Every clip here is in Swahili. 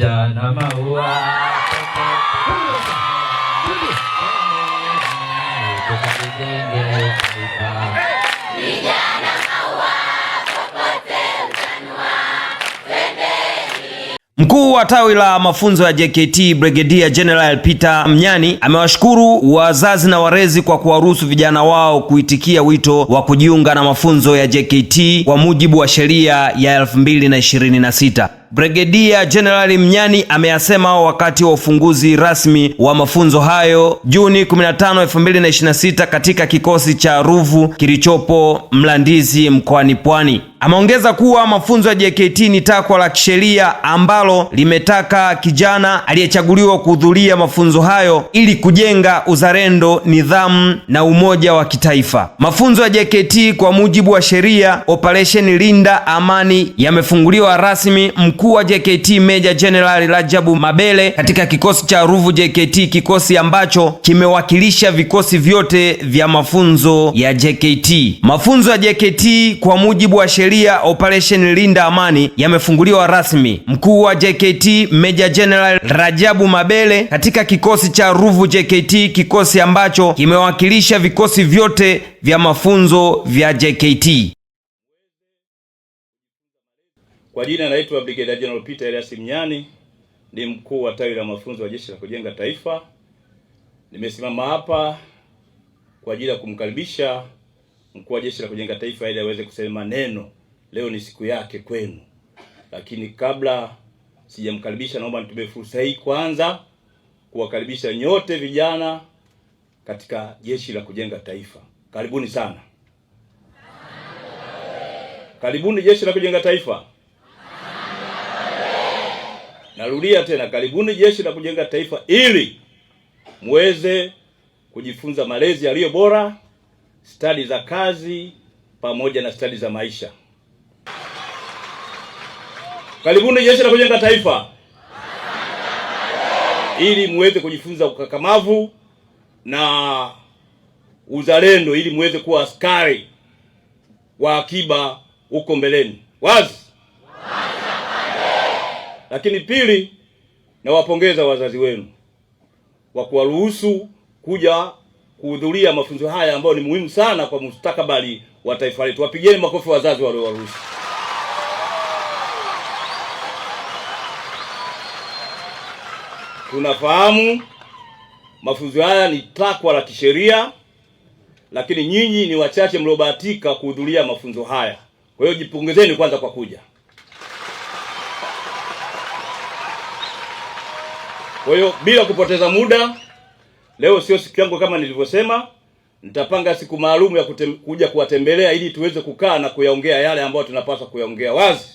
vijana maua Mkuu wa tawi la mafunzo ya JKT Brigadier General Peter Mnyani amewashukuru wazazi na walezi kwa kuwaruhusu vijana wao kuitikia wito wa kujiunga na mafunzo ya JKT kwa mujibu wa sheria ya 2026. Brigadier General Mnyani ameyasema wakati wa ufunguzi rasmi wa mafunzo hayo Juni 15, 2026 katika kikosi cha Ruvu kilichopo Mlandizi mkoani Pwani. Ameongeza kuwa mafunzo ya JKT ni takwa la kisheria ambalo limetaka kijana aliyechaguliwa kuhudhuria mafunzo hayo ili kujenga uzalendo, nidhamu na umoja wa kitaifa. Mafunzo ya JKT kwa mujibu wa sheria Operation Linda Amani yamefunguliwa rasmi Mkuu wa JKT Meja General Rajabu Mabele katika kikosi cha Ruvu JKT, kikosi ambacho kimewakilisha vikosi vyote vya mafunzo ya JKT. Mafunzo ya JKT kwa mujibu wa sheria Operation Linda Amani yamefunguliwa rasmi Mkuu wa JKT Meja General Rajabu Mabele katika kikosi cha Ruvu JKT, kikosi ambacho kimewakilisha vikosi vyote vya mafunzo vya JKT. Kwa jina naitwa Brigadier General Peter Elias Mnyani, ni mkuu wa tawi la mafunzo wa Jeshi la Kujenga Taifa. Nimesimama hapa kwa ajili ya kumkaribisha mkuu wa Jeshi la Kujenga Taifa ili aweze kusema neno. Leo ni siku yake kwenu. Lakini kabla sijamkaribisha, naomba nitumie fursa hii kwanza kuwakaribisha nyote vijana katika Jeshi la Kujenga Taifa. Karibuni sana. Karibuni Jeshi la Kujenga Taifa. Narudia tena, karibuni Jeshi la Kujenga Taifa ili muweze kujifunza malezi yaliyo bora, stadi za kazi pamoja na stadi za maisha. Karibuni Jeshi la Kujenga Taifa ili muweze kujifunza ukakamavu na uzalendo ili muweze kuwa askari wa akiba huko mbeleni. Wazi? Lakini pili, nawapongeza wazazi wenu kwa kuwaruhusu kuja kuhudhuria mafunzo haya ambayo ni muhimu sana kwa mustakabali wa taifa letu. Wapigeni makofi wazazi waliowaruhusu. Tunafahamu mafunzo haya ni takwa la kisheria, lakini nyinyi ni wachache mliobahatika kuhudhuria mafunzo haya. Kwa hiyo jipongezeni kwanza kwa kuja. Kwa hiyo bila kupoteza muda, leo sio siku yangu kama nilivyosema, nitapanga siku maalum ya kuja kuwatembelea ili tuweze kukaa na kuyaongea yale ambayo tunapaswa kuyaongea. Wazi?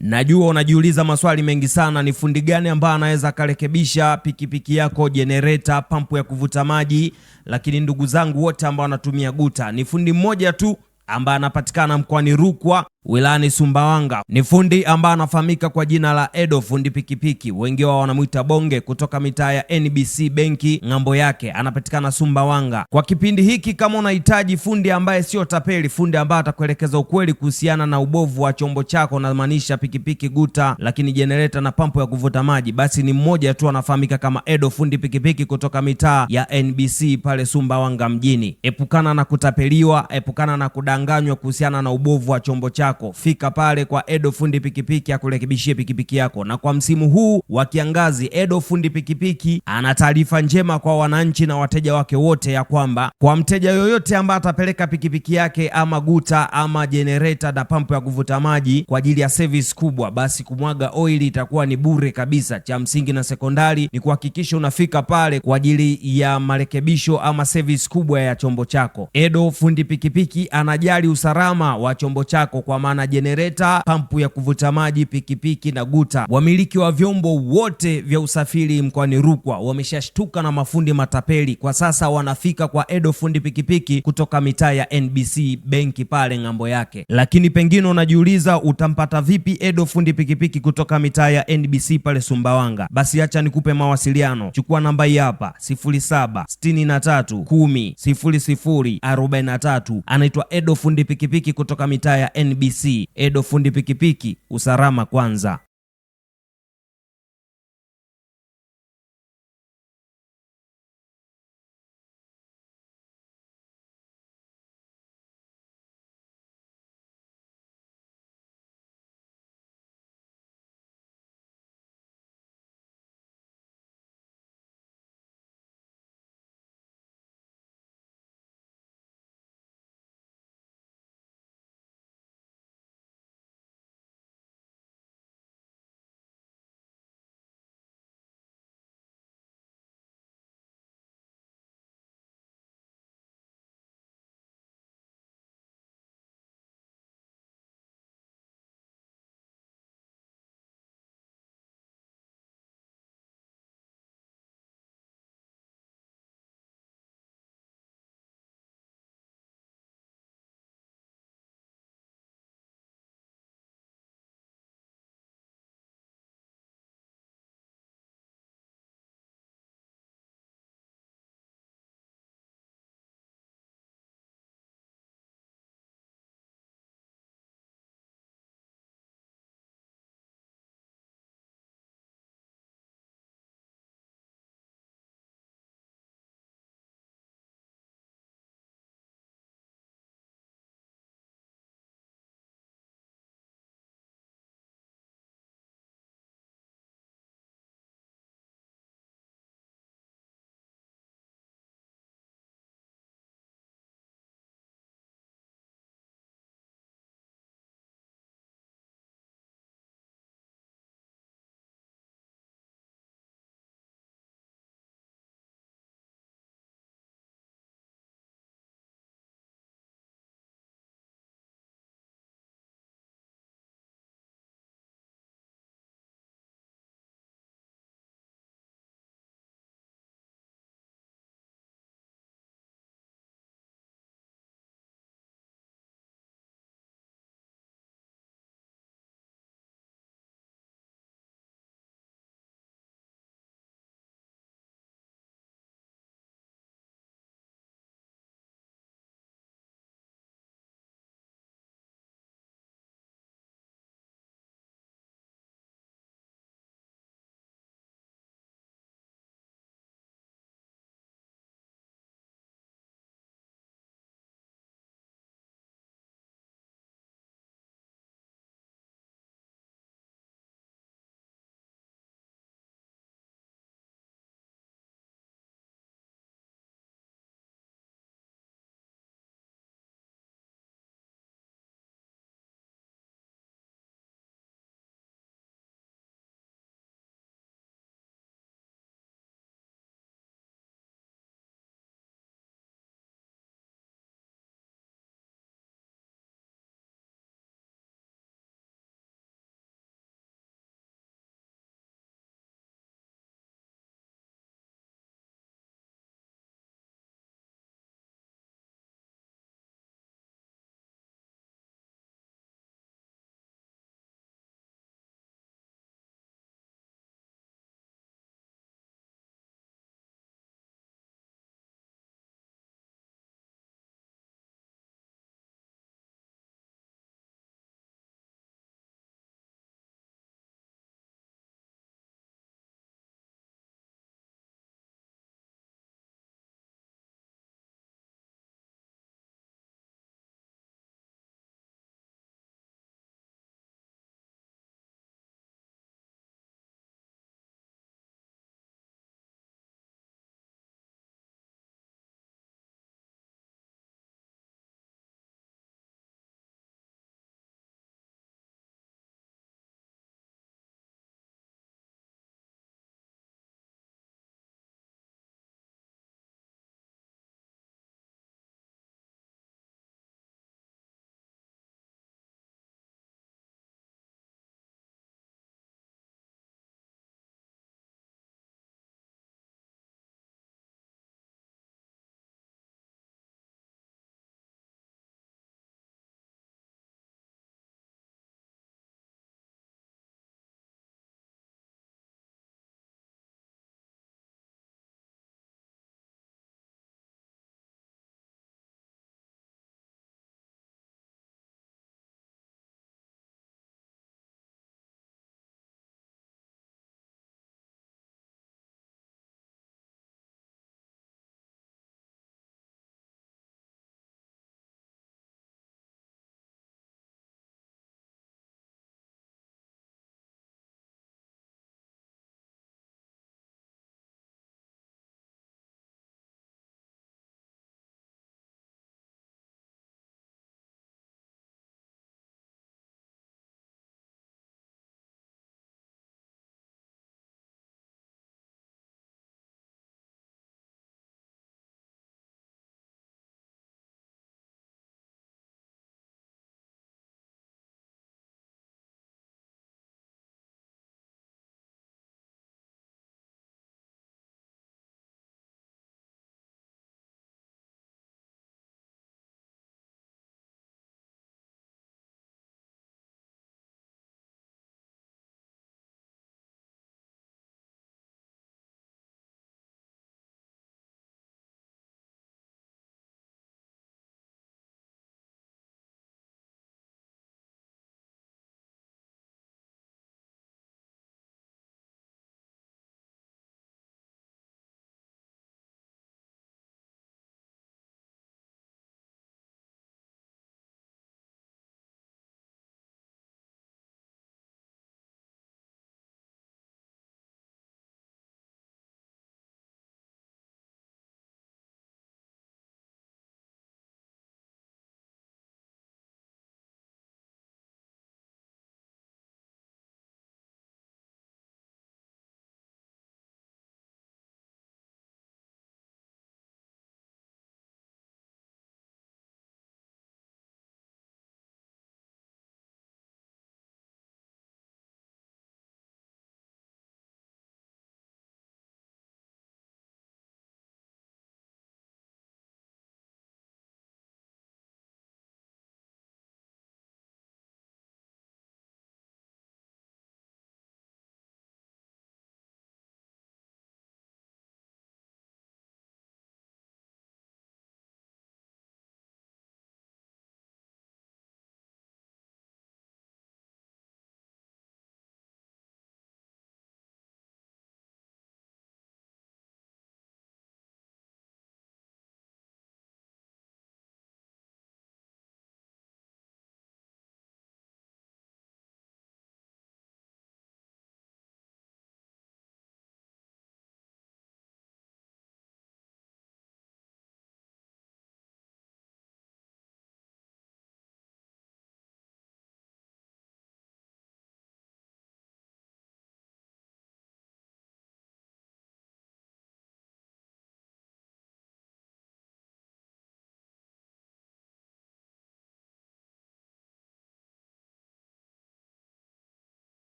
Najua unajiuliza maswali mengi sana, ni fundi gani ambaye anaweza akarekebisha pikipiki yako, generator, pampu ya kuvuta maji? Lakini ndugu zangu wote ambao wanatumia guta, ni fundi mmoja tu ambaye anapatikana mkoani Rukwa, wilayani Sumbawanga. Ni fundi ambaye anafahamika kwa jina la Edo fundi pikipiki, wengi wao wanamuita Bonge, kutoka mitaa ya NBC benki ng'ambo yake, anapatikana Sumbawanga. Kwa kipindi hiki kama unahitaji fundi ambaye sio tapeli, fundi ambaye atakuelekeza ukweli kuhusiana na ubovu wa chombo chako, na maanisha pikipiki, guta, lakini generator na pampu ya kuvuta maji, basi ni mmoja tu anafahamika kama Edo fundi pikipiki kutoka mitaa ya NBC pale Sumbawanga mjini. Epukana na kutapeliwa, epukana na kudanganywa kuhusiana na ubovu wa chombo chako. Fika pale kwa Edo fundi pikipiki akurekebishie pikipiki yako. Na kwa msimu huu wa kiangazi, Edo fundi pikipiki ana taarifa njema kwa wananchi na wateja wake wote, ya kwamba kwa mteja yoyote ambaye atapeleka pikipiki yake ama guta ama generator na pampu ya kuvuta maji kwa ajili ya service kubwa, basi kumwaga oil itakuwa ni bure kabisa. Cha msingi na sekondari ni kuhakikisha unafika pale kwa ajili ya marekebisho ama service kubwa ya chombo chako. Edo fundi pikipiki anajali usalama wa chombo chako, kwa maana generator, pampu ya kuvuta maji, pikipiki na guta. Wamiliki wa vyombo wote vya usafiri mkoani Rukwa wameshashtuka na mafundi matapeli. Kwa sasa wanafika kwa Edo fundi pikipiki kutoka mitaa ya NBC benki pale ng'ambo yake. Lakini pengine unajiuliza utampata vipi Edo fundi pikipiki kutoka mitaa ya NBC pale Sumbawanga? Basi acha nikupe mawasiliano. Chukua namba hii hapa 0763100043. Anaitwa Edo fundi pikipiki kutoka mitaa ya NBC. Edo fundi pikipiki, usalama kwanza.